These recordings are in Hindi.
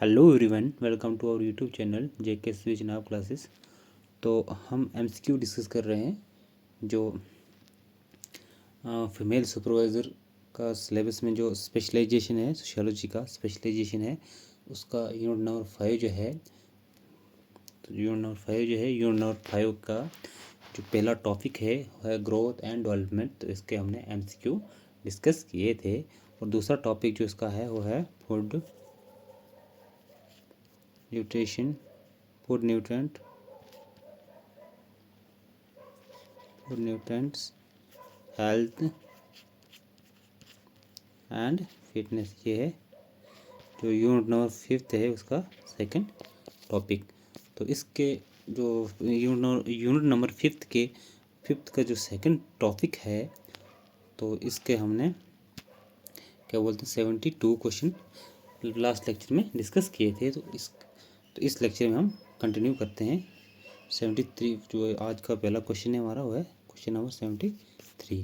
Hello everyone, welcome to our YouTube channel JK switch now classes. तो हम एमसीक्यू डिस्कस कर रहे हैं जो फीमेल सुपरवाइज़र का सिलेबस में जो स्पेशलाइजेशन है, सोशियोलॉजी का स्पेशलाइजेशन है, उसका यूनिट नंबर 5 जो है। तो यूनिट नंबर 5 का जो पहला टॉपिक है ग्रोथ एंड डेवलपमेंट। तो इसके हमने एमसीक्यू डिस्कस किए थे। और दूसरा टॉपिक जो इसका है वो है food nutrition, food nutrients, health and fitness. ये है जो यूनिट नंबर 5 है उसका सेकंड टॉपिक। तो इसके जो यूनिट नंबर 5 का जो सेकंड टॉपिक है, तो इसके हमने क्या बोलते हैं 72 क्वेश्चन लास्ट लेक्चर में डिस्कस किए थे। तो इस लेक्चर में हम कंटिन्यू करते हैं 73। जो आज का पहला क्वेश्चन है हमारा वो है क्वेश्चन नंबर 73।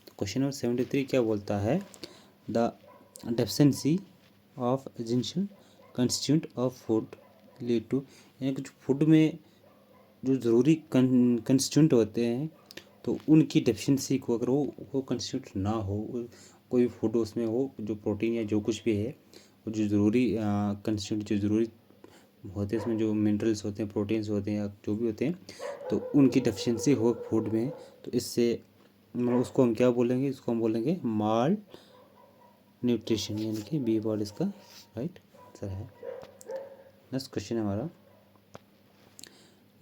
तो क्वेश्चन नंबर 73 क्या बोलता है, the deficiency of essential constituent of food lead to, यानी कि जो फूड में जो ज़रूरी कंस्टिट्यूएंट होते हैं, तो उनकी डेफिशिएंसी को अगर वो कंस्टिट्यूएंट ना हो, कोई फूड उसमें हो जो प्रोटीन या जो कुछ भी है, वो जो ज़रूरी कंस्टिट्यूएंट जो ज़रूरी होते हैं, इसमें जो मिनरल्स होते हैं, प्रोटीन्स होते हैं या जो भी होते हैं, तो उनकी डेफिशिएंसी हो फूड में, तो इससे मतलब उसको हम क्या बोलेंगे, इसको हम बोलेंगे माल न्यूट्रिशन, यानी कि बी वर्ड इसका राइट आंसर है। नेक्स्ट क्वेश्चन है हमारा,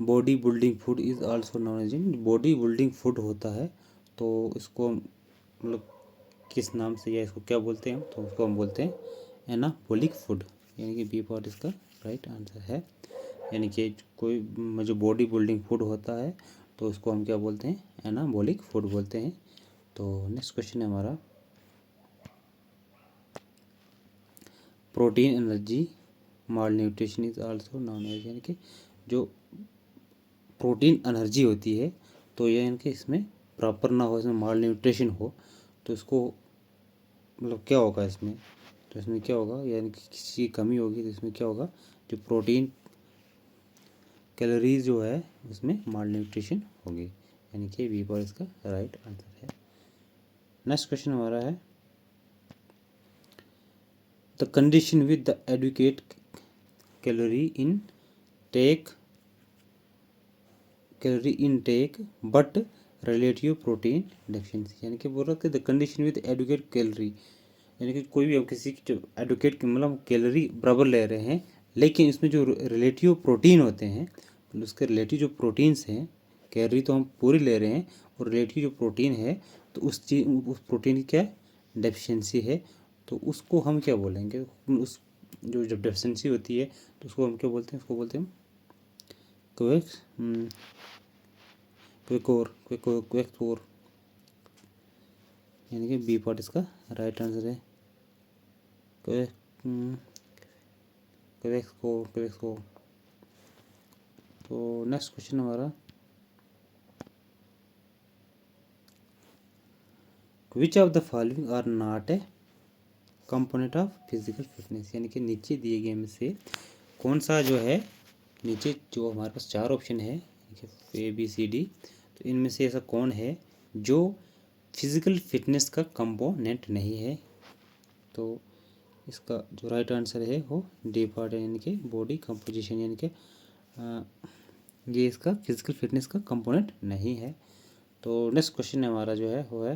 body building food is also known as in, body building food होता है तो इसको मतलब किस नाम से या इसको क्या बोलते हैं, तो उसको हम बोलते हैं एनाबॉलिक फूड, यानी कि बी पार्ट इसका राइट आंसर है। यानी कि कोई जो बॉडी बिल्डिंग फूड होता है तो उसको हम क्या बोलते हैं, एनाबॉलिक फूड बोलते हैं। तो नेक्स्ट क्वेश्चन है हमारा, protein energy malnutrition is also known as, यानी कि जो प्रोटीन एनर्जी होती है तो ये यानी कि इसमें प्रॉपर ना हो, इसमें माल न्यूट्रिशन हो, तो इसको मतलब क्या होगा इसमें, तो इसमें क्या होगा, यानी कि किसी की कमी होगी तो इसमें क्या होगा, जो प्रोटीन कैलोरीज जो है उसमें माल न्यूट्रिशन होगी, यानी कि बी पर इसका राइट आंसर है। नेक्स्ट क्वेश्चन हमारा है, the condition with the adequate calorie intake but relative protein deficiency, यानी कि बोल रहा है the condition with adequate calorie, यानी कि कोई भी अब किसी की जो एडुकेट मतलब कैलोरी बराबर ले रहे हैं, लेकिन इसमें जो रिलेटिव प्रोटीन होते हैं, मतलब उसके रिलेटिव जो प्रोटीन्स हैं, कैलोरी तो हम पूरी ले रहे हैं और रिलेटिव जो प्रोटीन है तो उस प्रोटीन की क्या डेफिशिएंसी है, तो उसको हम क्या बोलेंगे, उस जो जब डेफिशिएंसी होती है तो उसको हम क्या बोलते हैं, उसको बोलते हैं हम क्वेक्टोर, यानी कि बी पार्ट इसका राइट आंसर है क्वेक्टोर। तो नेक्स्ट क्वेश्चन हमारा, which of the following are not a component of physical fitness, यानी कि नीचे दिए गए में से कौन सा जो है, नीचे जो हमारे पास 4 ऑप्शन है ए बी सी डी, तो इनमें से ऐसा कौन है जो फिजिकल फिटनेस का कंपोनेंट नहीं है। तो इसका जो राइट आंसर है वो डी पार्ट है, यानी कि बॉडी कंपोजिशन, यानी कि ये इसका फिजिकल फिटनेस का कंपोनेंट नहीं है। तो नेक्स्ट क्वेश्चन हमारा जो है वो है,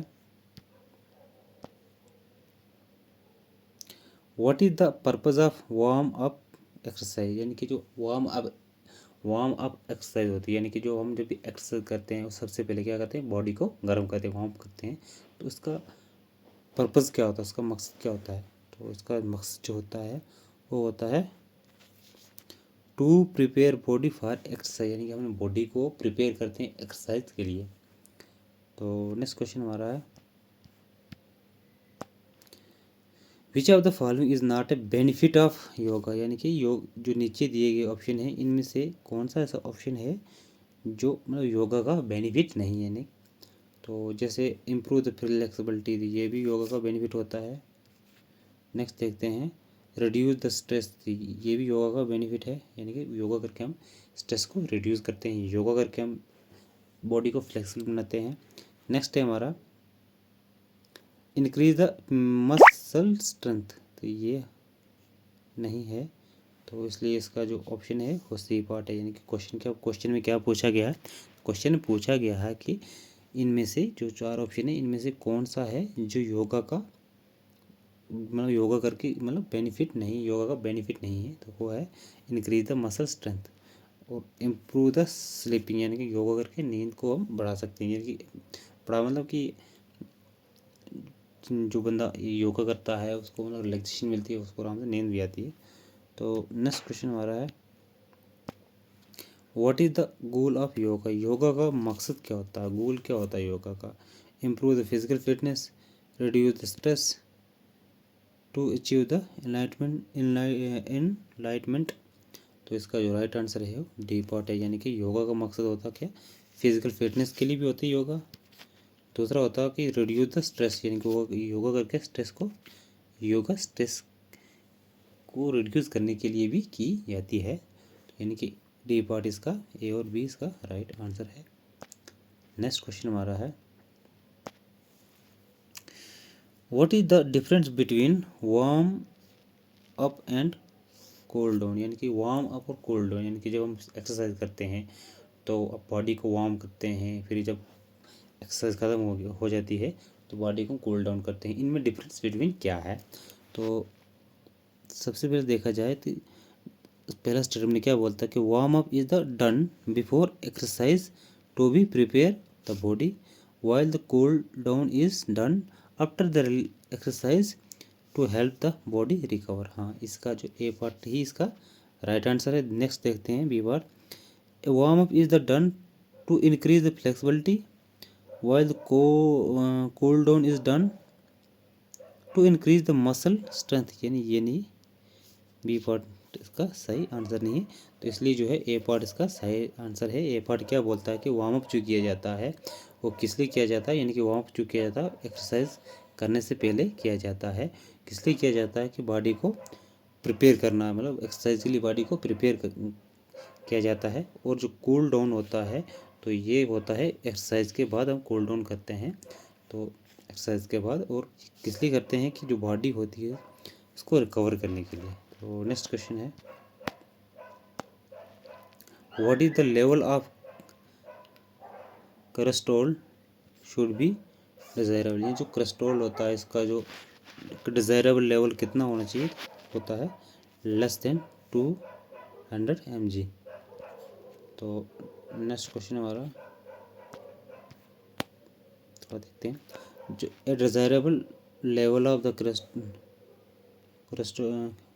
what is the purpose of warm up exercise, यानी कि जो वार्म अप एक्सरसाइज होती है, यानी कि जो हम जब भी एक्सरसाइज करते हैं सबसे पहले क्या करते हैं, बॉडी को गर्म करते हैं, वार्म करते हैं, तो इसका पर्पज़ क्या होता है, उसका मकसद क्या होता है, तो इसका मकसद जो होता है वो होता है to prepare body for exercise, यानी कि हम बॉडी को प्रिपेयर करते हैं एक्सरसाइज के लिए। तो नेक्स्ट क्वेश्चन हमारा है, विच of the following is not a benefit of yoga, यानी कि योग जो नीचे दिए गए ऑप्शन है इनमें से कौन सा ऐसा ऑप्शन है जो मतलब योगा का बेनिफिट नहीं है। नहीं, तो जैसे इम्प्रूव द फ्लेक्सिबिलिटी, ये भी योगा का बेनिफिट होता है। नेक्स्ट देखते हैं, रिड्यूस द स्ट्रेस, ये भी योगा का बेनिफिट है, यानी कि योगा करके हम स्ट्रेस को रिड्यूस करते हैं, योगा करके हम बॉडी को फ्लेक्सिबल बनाते हैं। नेक्स्ट है हमारा इंक्रीज द मसल स्ट्रेंथ, तो ये नहीं है, तो इसलिए इसका जो ऑप्शन है वो सी पार्ट है। यानी कि क्वेश्चन में क्या पूछा गया है, क्वेश्चन में पूछा गया है कि इनमें से जो 4 ऑप्शन है इनमें से कौन सा है जो योगा का मतलब योगा करके मतलब बेनिफिट नहीं, योगा का बेनिफिट नहीं है, तो वो है इंक्रीज द मसल स्ट्रेंथ और इम्प्रूव द स्लीपिंग, यानी कि योगा करके नींद को हम बढ़ा सकते हैं। यानी कि बड़ा मतलब कि जो बंदा योगा करता है उसको मतलब रिलैक्सेशन मिलती है, उसको आराम से नींद भी आती है। तो नेक्स्ट क्वेश्चन हमारा है what is the goal of yoga, yoga का मकसद क्या होता है, गोल क्या होता है योगा का। Improve the physical fitness, reduce the stress, to achieve the enlightenment. तो इसका जो राइट आंसर है वो डी पार्ट है। यानी कि योगा का मकसद होता क्या, फिजिकल फिटनेस के लिए भी होती है योगा। दूसरा होता है कि रिड्यूस द स्ट्रेस, यानी कि वो योगा करके स्ट्रेस को रिड्यूस करने के लिए भी की जाती है। यानी कि डी पार्ट इसका, ए और बी इसका राइट आंसर है। नेक्स्ट क्वेश्चन हमारा है what is the difference between warm up and cold down, यानी कि वार्म अप और कोल्ड डाउन, यानी कि जब हम एक्सरसाइज करते हैं तो बॉडी को वार्म करते हैं, फिर जब एक्सरसाइज खत्म हो जाती है तो बॉडी को कूल डाउन करते हैं, इनमें डिफरेंस बिटवीन क्या है। तो सबसे पहले देखा जाए तो पहला स्टेटमेंट में क्या बोलता है कि warm up is the done before exercise to be prepare the body, while the cool down is done after the exercise to help the body recover. हाँ, इसका जो ए पार्ट ही इसका राइट आंसर है। नेक्स्ट देखते हैं B part, warm up is the done to increase the flexibility, while the cool down is done to increase the muscle strength, यानी ये नहीं, बी पार्ट इसका सही आंसर नहीं है। तो इसलिए जो है ए पार्ट इसका सही आंसर है। ए पार्ट क्या बोलता है कि वार्म अप जो किया जाता है वो किस लिए किया जाता है, यानी कि वार्म अप जो किया जाता है एक्सरसाइज करने से पहले किया जाता है। किस लिए किया जाता है कि बॉडी को प्रिपेयर करना है, मतलब एक्सरसाइज के लिए बॉडी को प्रिपेयर किया जाता है। और जो कूल डाउन होता है तो ये होता है एक्सरसाइज के बाद हम कूल डाउन करते हैं, तो एक्सरसाइज के बाद, और किस लिए करते हैं कि जो बॉडी होती है उसको रिकवर करने के लिए। तो नेक्स्ट क्वेश्चन है what is the level of cholesterol should be desirable, ये जो कोलेस्ट्रॉल होता है इसका जो डिज़ायरेबल लेवल कितना होना चाहिए होता है लेस देन 200 mg। तो नेक्स्ट क्वेश्चन हमारा थोड़ा देखते हैं, जो desirable level of the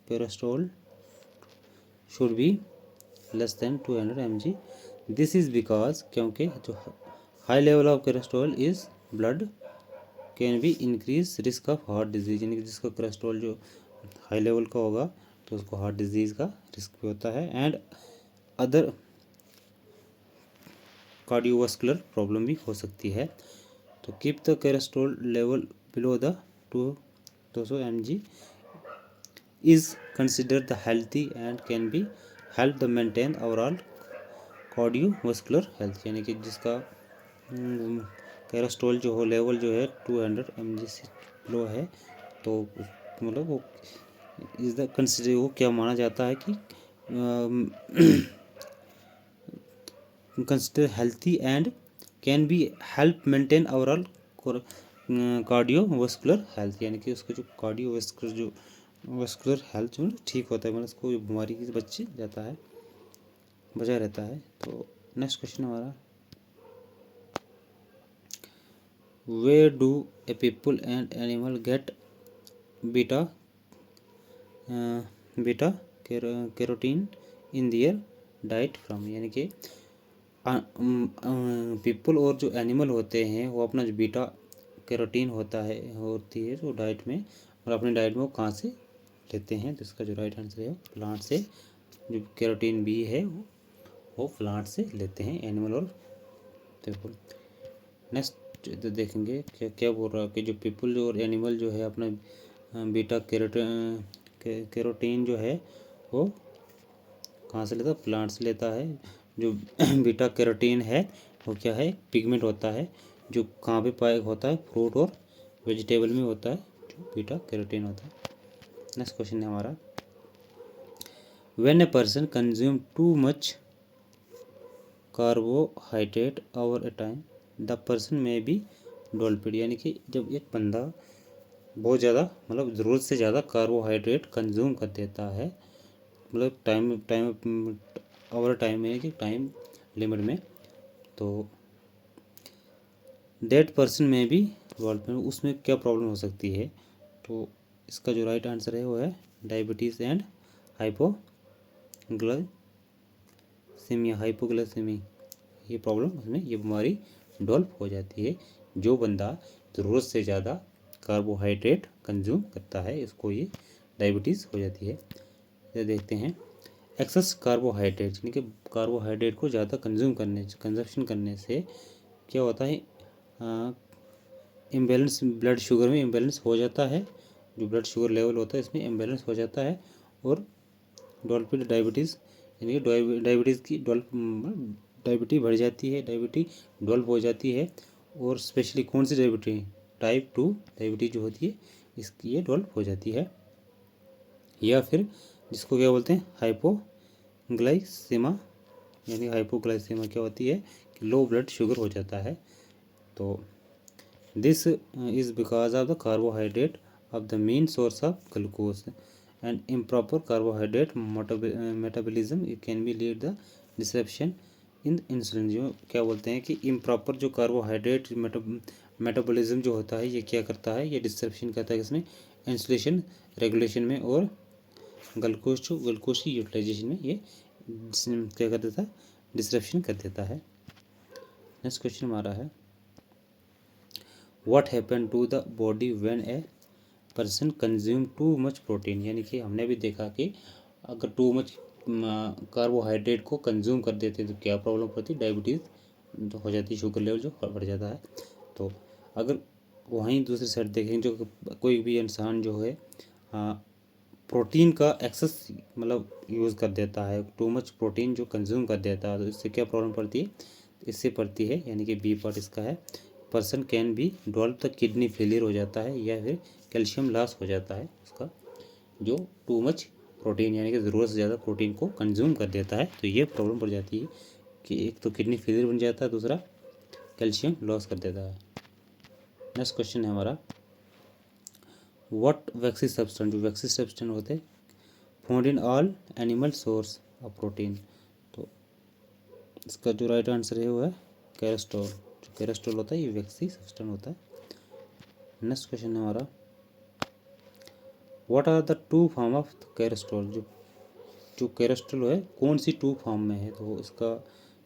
cholesterol should be less than 200 mg। This is because, क्योंकि जो high level of cholesterol is blood can be increase risk of heart disease, यानी कि जिसका कोलेस्ट्रॉल जो हाई लेवल का होगा तो उसको हार्ट डिजीज़ का रिस्क भी होता है, एंड अदर कार्डियोवास्कुलर प्रॉब्लम भी हो सकती है। तो keep the cholesterol level below the 200 mg is consider the healthy and can be help the maintain overall cardiovascular health, यानी कि जिसका कोलेस्ट्रॉल जो हो लेवल जो है 200 mg से लो है तो मतलब वो इज़ द कंसिडर, वो क्या माना जाता है कि consider healthy and can be help maintain overall cardiovascular health, यानी कि उसका जो कार्डियोवास्कुलर जो वास्कुलर हेल्थ जो ठीक होता है, मतलब उसको बीमारी से बचा रहता है। तो नेक्स्ट क्वेश्चन हमारा where do a people and animal get beta beta carotene in their diet from, यानी कि पीपल और जो एनिमल होते हैं वो अपना जो बीटा कैरोटीन होती है जो डाइट में, और अपनी डाइट में वो कहाँ से लेते हैं। तो इसका जो राइट आंसर है प्लांट से, जो कैरोटीन बी है वो प्लांट से लेते हैं एनिमल और पीपल। नेक्स्ट देखेंगे क्या क्या बोल रहा है कि जो पीपल और एनिमल जो है अपना बीटा कैरोटीन जो है वो कहाँ से लेता है? प्लांट से लेता है। जो बीटा कैरोटीन है वो क्या है? पिगमेंट होता है जो कहाँ पे पाया होता है? फ्रूट और वेजिटेबल में होता है, जो बीटा कैरोटीन होता है। नेक्स्ट क्वेश्चन है हमारा, when a person consume too much carbohydrate over A time the person में बी डोलपिड, यानी कि जब एक बंदा बहुत ज़्यादा मतलब ज़रूरत से ज़्यादा कार्बोहाइड्रेट कंज्यूम कर देता है, मतलब टाइम टाइम ओवर टाइम में कि टाइम लिमिट में, तो दैट पर्सन में भी डोलपिड, उसमें क्या प्रॉब्लम हो सकती है? तो इसका जो राइट आंसर है वो है डायबिटीज़ एंड हाइपोग्लाइसेमिया, ये प्रॉब्लम उसमें, ये बीमारी डेवलप हो जाती है। जो बंदा ज़रूरत से ज़्यादा कार्बोहाइड्रेट कंज्यूम करता है, इसको ये डायबिटीज़ हो जाती है। ये देखते हैं, एक्सेस कार्बोहाइड्रेट, यानी कि कार्बोहाइड्रेट को ज़्यादा कंजप्शन करने से क्या होता है? इम्बैलेंस, ब्लड शुगर में इम्बैलेंस हो जाता है, जो ब्लड शुगर लेवल होता है इसमें इम्बैलेंस हो जाता है, और डेवलप्ड डायबिटीज़, यानी कि डायबिटीज़ बढ़ जाती है, डायबिटीज़ डेवलप हो जाती है। और स्पेशली कौन सी डायबिटीज़? टाइप 2 डायबिटीज़ जो होती है इसकी ये डेवलप हो जाती है। या फिर जिसको क्या बोलते हैं? हाइपोग्लाइसेमा, यानी हाइपोग्लाइसेमा क्या होती है कि लो ब्लड शुगर हो जाता है। तो this is because of the carbohydrate of the main source of glucose and improper carbohydrate metabolism it can be lead the disruption in insulin, जो क्या बोलते हैं कि इम्प्रॉपर जो कार्बोहाइड्रेट मेटाबॉलिज्म जो होता है ये क्या करता है? ये डिस्ट्रप्शन करता है इसमें इंसुलेशन रेगुलेशन में, और ग्लूकोज की यूटिलाइजेशन में ये क्या कर देता है? डिस्ट्रप्शन कर देता है। नेक्स्ट क्वेश्चन हमारा है, what happen to the body when a person consume too much protein, यानी कि हमने भी देखा कि अगर टू मच कार्बोहाइड्रेट को कंज्यूम कर देते हैं तो क्या प्रॉब्लम पड़ती है? डायबिटीज़ तो हो जाती है, शुगर लेवल जो बढ़ जाता है। तो अगर वहीं दूसरी साइड देखें, जो कोई भी इंसान जो है प्रोटीन का एक्सेस मतलब यूज़ कर देता है, टू मच प्रोटीन जो कंज्यूम कर देता है, तो इससे क्या प्रॉब्लम पड़ती है? इससे पड़ती है, यानी कि बी पार्ट इसका है, person can be develop the kidney failure हो जाता है, या फिर कैल्शियम लॉस हो जाता है उसका, जो टू मच प्रोटीन यानी कि ज़रूरत से ज़्यादा प्रोटीन को कंज्यूम कर देता है, तो ये प्रॉब्लम पड़ जाती है कि एक तो किडनी फेलियर बन जाता है, दूसरा कैल्शियम लॉस कर देता है। नेक्स्ट क्वेश्चन है हमारा, व्हाट वैक्सी सब्सटेंस, जो वैक्सी सब्सटेंस होते हैं found in all animal source of protein, तो इसका जो राइट आंसर है वो है कैरेस्टोल, जो कैरेस्टोल होता है ये वैक्सी सब्सटेंस होता है। नेक्स्ट क्वेश्चन है हमारा, what are the two form of cholesterol, जो कैरेस्ट्रॉल है कौन सी टू फॉर्म में है? तो इसका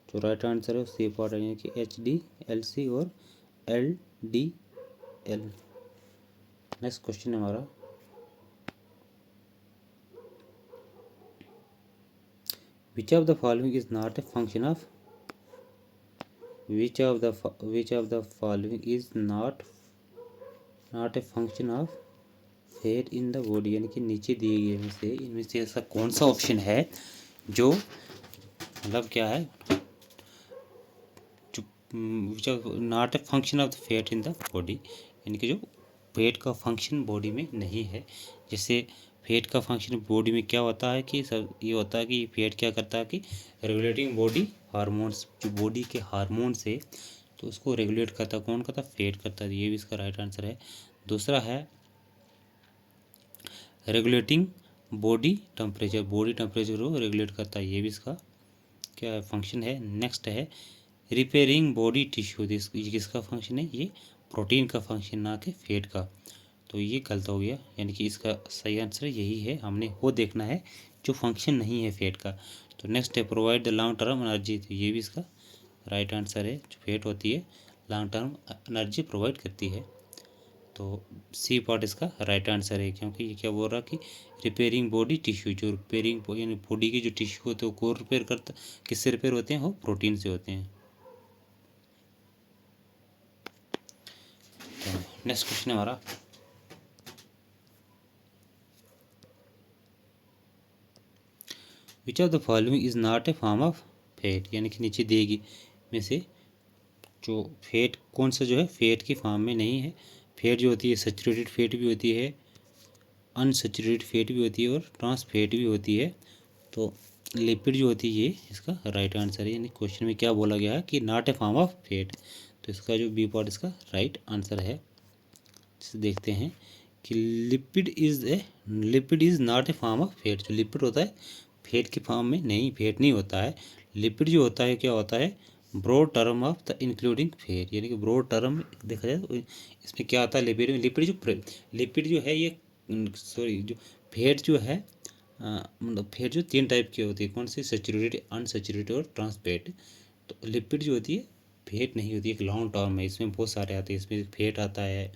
जो राइट आंसर है सी पार्ट है, यानी कि HDLC और LDL। नेक्स्ट क्वेश्चन है हमारा, which of the following is not a function of following is not a function of fat in the body, यानी कि नीचे दिए गए में से इनमें से ऐसा कौन सा ऑप्शन है जो मतलब क्या है, not a function of the fat in the body, यानी कि जो फैट का फंक्शन बॉडी में नहीं है। जैसे फैट का फंक्शन बॉडी में क्या होता है कि सब ये होता है कि फैट क्या करता है कि रेगुलेटिंग बॉडी हार्मोन्स, जो बॉडी के हार्मोन्स है तो उसको रेगुलेट करता, कौन करता? फैट करता है, ये भी इसका राइट आंसर है। दूसरा है रेगुलेटिंग बॉडी टेम्परेचर को रेगुलेट करता है, ये भी इसका क्या है? फंक्शन है। नेक्स्ट है रिपेयरिंग बॉडी टिश्यू, ये किसका फंक्शन है? ये प्रोटीन का फंक्शन, ना कि फैट का, तो ये गलत हो गया, यानी कि इसका सही आंसर यही है, हमने वो देखना है जो फंक्शन नहीं है फैट का। तो नेक्स्ट है provide the long term energy, तो ये भी इसका राइट आंसर है, जो फैट होती है लॉन्ग टर्म एनर्जी प्रोवाइड करती है, तो सी पार्ट इसका राइट आंसर है, क्योंकि ये क्या बोल रहा कि रिपेयरिंग बॉडी टिश्यू, जो रिपेयरिंग यानी बॉडी के जो टिश्यू होते हैं वो को रिपेयर करता, किससे रिपेयर होते हैं? वो प्रोटीन से होते हैं। नेक्स्ट क्वेश्चन हमारा, which of the following is not a form of fat, यानी कि नीचे देगी में से जो फैट कौन सा जो है फैट की फॉर्म में नहीं है। फैट जो होती है सैचुरेटेड फैट भी होती है, अनसैचुरेटेड फैट भी होती है और ट्रांस फैट भी होती है। तो लिपिड जो होती है ये इसका राइट आंसर है, यानी क्वेश्चन में क्या बोला गया है कि not a form of fat, तो इसका जो बी पार्ट इसका राइट आंसर है। इसे देखते हैं कि lipid is not a form of fat. जो लिपिड होता है फैट की फॉर्म में नहीं, फैट नहीं होता है। लिपिड जो होता है क्या होता है, broad term of the including fat, यानी कि ब्रॉड टर्म देखा जाए तो इसमें क्या आता है लिपिड में। लिपिड जो है ये सॉरी जो फैट जो है मतलब फैट जो 3 टाइप की होती है, कौन सी, सैचुरेटेड, अनसैचुरेटेड और ट्रांस फैट। तो लिपिड जो होती है फैट नहीं होती है, एक लॉन्ग टर्म है, इसमें बहुत सारे आते हैं, इसमें फैट आता है,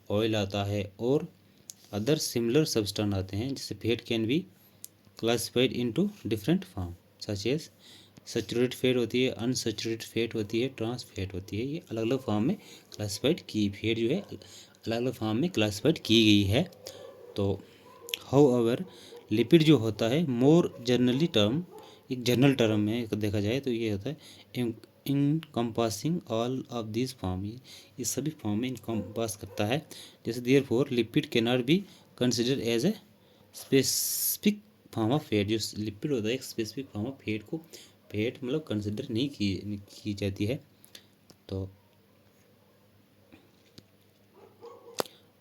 ऑयल आता है और अदर सिमिलर सब्सटेंस आते हैं। जिससे fat can be classified into different form such as saturated fat होती है, अनसैचुरेटेड फैट होती है, ट्रांस फैट होती है। ये अलग अलग फॉर्म में क्लासिफाइड की, फैट जो है अलग अलग फॉर्म में क्लासिफाइड की गई है। तो हाउएवर लिपिड जो होता है मोर जनरली टर्म, एक जनरल टर्म में देखा जाए तो ये होता है encompassing all of this form, ये सभी फॉर्म में इनकम्पास करता है। जैसे therefore lipid can not be consider as a specific form of fat. जो लिपिड होता है एक स्पेसिफिक फॉर्म ऑफ फैट को फैट मतलब कंसिडर नहीं की जाती है। तो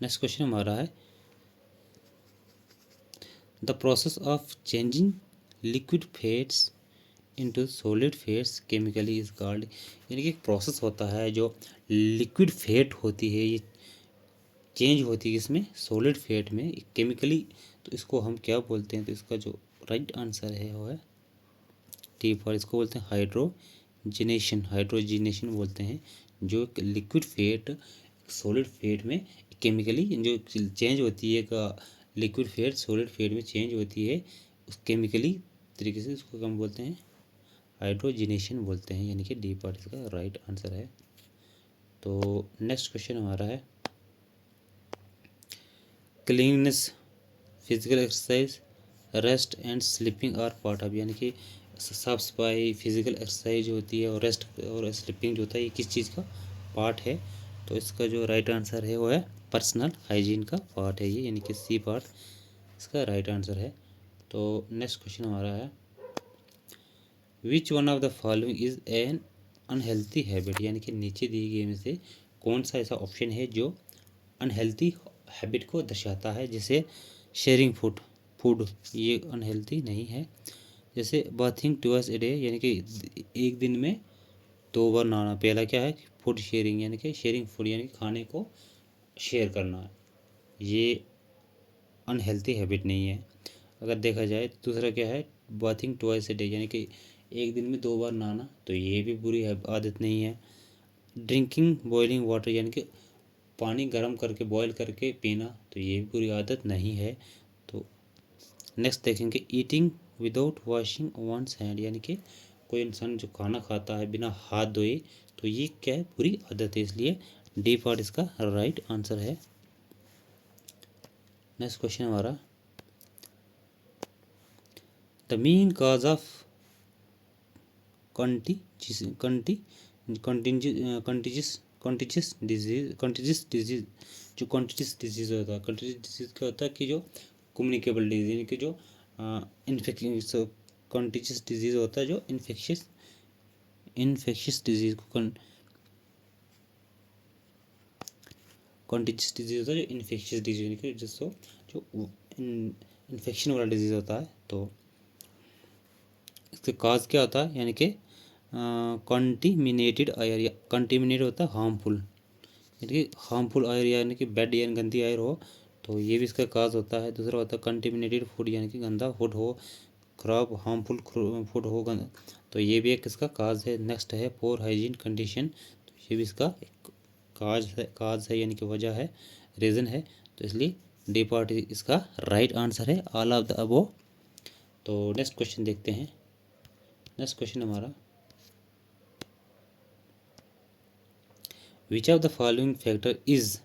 नेक्स्ट क्वेश्चन हमारा है the process of changing liquid fats into solid fats chemically is called, यानी कि एक प्रोसेस होता है जो लिक्विड फैट होती है ये चेंज होती है इसमें सॉलिड फैट में केमिकली, तो इसको हम क्या बोलते हैं। तो इसका जो राइट आंसर है वो है टी फॉर, इसको बोलते हैं हाइड्रोजिनेशन बोलते हैं। जो लिक्विड फैट सॉलिड फैट में केमिकली जो चेंज होती है, लिक्विड फैट सॉलिड फैट में चेंज होती है उस केमिकली तरीके से, उसको हम बोलते हैं हाइड्रोजिनेशन बोलते हैं, यानी कि डी पार्ट इसका राइट आंसर है। तो नेक्स्ट क्वेश्चन हमारा है cleanness, physical exercise, rest and sleeping are part of, यानी कि साफ सफाई, फिजिकल एक्सरसाइज होती है और रेस्ट और स्लीपिंग जो होता है ये किस चीज़ का पार्ट है। तो इसका जो राइट आंसर है वो है पर्सनल हाइजीन का पार्ट है ये, यानी कि सी पार्ट इसका राइट आंसर है। तो नेक्स्ट क्वेश्चन हमारा है which one of the following is an unhealthy habit, यानी कि नीचे दी गई में से कौन सा ऐसा ऑप्शन है जो अनहेल्थी हैबिट को दर्शाता है। जैसे शेयरिंग फूड ये अनहेल्थी नहीं है। जैसे बाथिंग ट्वाइस ए डे, यानी कि एक दिन में 2 बार नहाना। पहला क्या है फूड शेयरिंग, यानी कि शेयरिंग फूड यानी कि खाने को शेयर करना, ये अनहेल्थी हैबिट नहीं है अगर देखा जाए। दूसरा क्या है बाथिंग ट्वाइस ए डे, यानी कि एक दिन में 2 बार नहाना, तो ये भी बुरी आदत नहीं है। ड्रिंकिंग बॉइलिंग वाटर, यानी कि पानी गर्म करके बॉयल करके पीना, तो ये भी बुरी आदत नहीं है। तो नेक्स्ट देखेंगे eating without washing one's hand, यानी कि कोई इंसान जो खाना खाता है बिना हाथ धोए, तो ये क्या है बुरी आदत है, इसलिए डी पार्ट इसका राइट आंसर है। नेक्स्ट क्वेश्चन हमारा the main cause of contiguous disease, जो कंटीजियस डिजीज होता है, कंटीजियस डिजीज क्या होता है कि जो कम्युनिकेबल डिजीज, यानी कि जो इन्फेक्शन, कंटीजियस डिजीज होता है जो इन्फेक्शियस डिजीज को कंटीजियस डिजीज होता है जो इन्फेक्शियस डिजीज, यानी कि जिसको जो इन्फेक्शन वाला डिजीज होता है। तो इसके काज क्या होता है, यानी कि कंटीमिनेटेड एयर, या कंटीमिनेट होता है हार्मफुल, यानी कि हार्मफुल एयर यानी कि बैड यानी गंदी एयर हो, तो ये भी इसका काज होता है। दूसरा होता है कंटीमिनेटेड फूड, यानी कि गंदा फूड हो, खराब हार्मफुल फूड हो, तो ये भी एक इसका काज है। नेक्स्ट है पोर हाइजीन कंडीशन, तो ये भी इसका एक काज है यानी कि वजह है, रीज़न है। तो इसलिए डी पार्ट इसका राइट आंसर है ऑल ऑफ द अबव। तो नेक्स्ट क्वेश्चन देखते हैं। नेक्स्ट क्वेश्चन हमारा which of the following factor is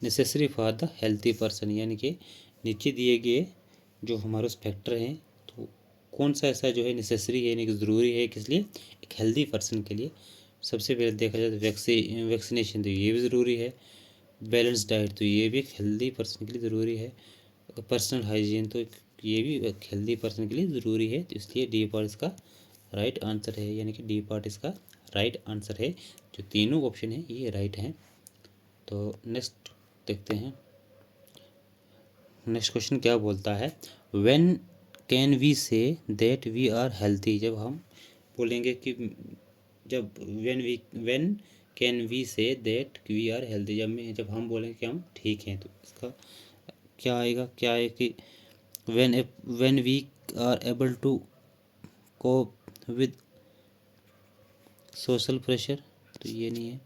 necessary for the healthy person, यानी कि नीचे दिए गए जो हमारे फैक्टर हैं तो कौन सा ऐसा जो है नेसेसरी है, यानी कि ज़रूरी है किस लिए, एक हेल्दी पर्सन के लिए। सबसे पहले देखा जाए तो वैक्सीनेशन, तो ये भी ज़रूरी है। बैलेंस डाइट, तो ये भी एक हेल्दी पर्सन के लिए ज़रूरी है। पर्सनल हाइजीन, तो ये भी एक हेल्दी पर्सन के लिए ज़रूरी है। तो इसलिए डी पार्ट इसका राइट आंसर है, यानी कि डी पार्ट इसका राइट आंसर है। जो तीनों ऑप्शन है ये राइट हैं। तो नेक्स्ट देखते हैं, नेक्स्ट क्वेश्चन क्या बोलता है। When can we say that we are healthy, जब हम बोलेंगे कि जब when can we say that we are healthy, जब हम बोलेंगे कि हम ठीक हैं, तो इसका क्या आएगा, क्या है कि when we are able to cope with social pressure, तो ये नहीं है।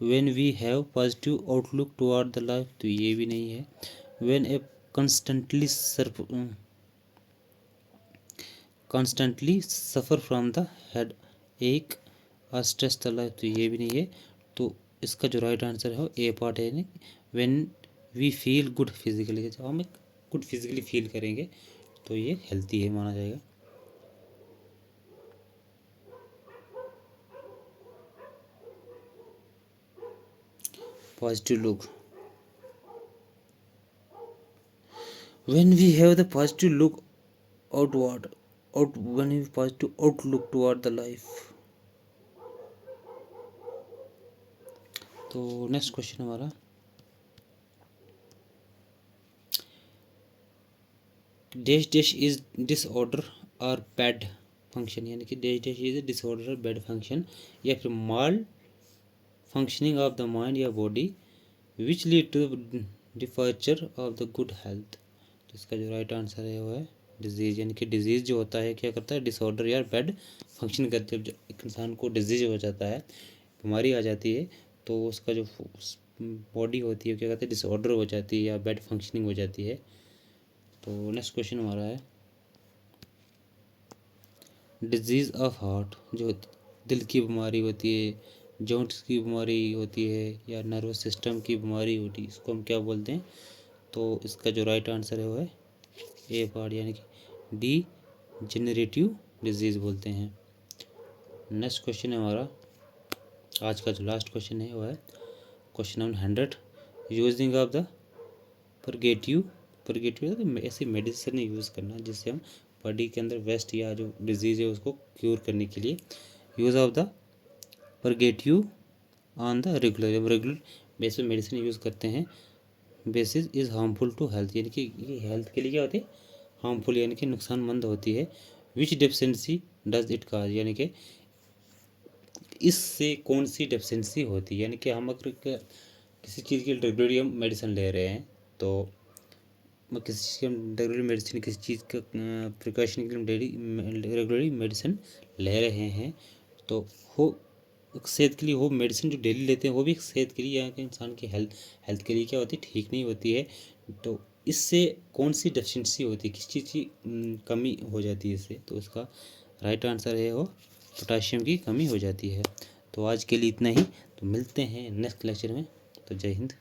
When we have positive outlook toward the life, तो ये भी नहीं है। When a constantly suffer from the headache or stress the life, तो ये भी नहीं है। तो इसका जो राइट आंसर है ए पार्ट है, when we feel good physically, जब हम एक गुड फिजिकली फील करेंगे तो ये हेल्थी है माना जाएगा। Positive look, when we have the positive look outward when we positive outlook toward the life। तो नेक्स्ट क्वेश्चन हमारा, डैश डैश इज डिसऑर्डर और बैड फंक्शन, यानी कि डैश डैश इज डिसऑर्डर और बैड फंक्शन, या फिर malfunctioning of the mind या बॉडी विच लीड टू डिफॉर्चर ऑफ द गुड हेल्थ। तो इसका जो राइट आंसर है वो है डिजीज़, यानी कि डिजीज़ जो होता है क्या करता है, डिसऑर्डर या बैड फंक्शन करते हैं। जब एक इंसान को डिजीज़ हो जाता है, बीमारी आ जाती है, तो उसका जो बॉडी होती है क्या कहते हैं, डिसऑर्डर हो जाती है या बैड फंक्शनिंग हो जाती है। तो नेक्स्ट क्वेश्चन हमारा है, डिजीज़ ऑफ हार्ट, जो दिल की बीमारी होती है, जॉइंट्स की बीमारी होती है या नर्वस सिस्टम की बीमारी होती है, इसको हम क्या बोलते हैं। तो इसका जो राइट आंसर है वो है ए पार्ट, यानी कि डी जेनरेटिव डिजीज़ बोलते हैं। नेक्स्ट क्वेश्चन है हमारा, आज का जो लास्ट क्वेश्चन है वो है question number 100, using of the purgative ऐसी मेडिसिन यूज़ करना जिससे हम बॉडी के अंदर वेस्ट या जो डिजीज़ है उसको क्योर करने के लिए use of the purgative on the regular basis पे मेडिसिन यूज़ करते हैं। Basis is harmful to health, यानी कि ये हेल्थ के लिए क्या होती है, हार्मफुल यानी कि नुकसानमंद होती है। विच डेफिशिएंसी डज इट काज, यानी कि इससे कौन सी डेफिशिएंसी होती है, यानी कि हम अगर किसी चीज़ की रेगुलरली हम मेडिसिन ले रहे हैं, तो किसी चीज़ की हम रेगुलर मेडिसिन, किसी चीज़ का प्रिकॉशन के लिए हम रेगुलरली मेडिसिन ले रहे हैं, तो हो सेहत के लिए वो मेडिसिन जो डेली लेते हैं वो भी सेहत के लिए या कि इंसान की हेल्थ के लिए क्या होती है, ठीक नहीं होती है। तो इससे कौन सी डेफिशिएंसी होती है, किस चीज़ की कमी हो जाती है इससे, तो इसका राइट आंसर है वो पोटाशियम की कमी हो जाती है। तो आज के लिए इतना ही, तो मिलते हैं नेक्स्ट लेक्चर में। तो जय हिंद।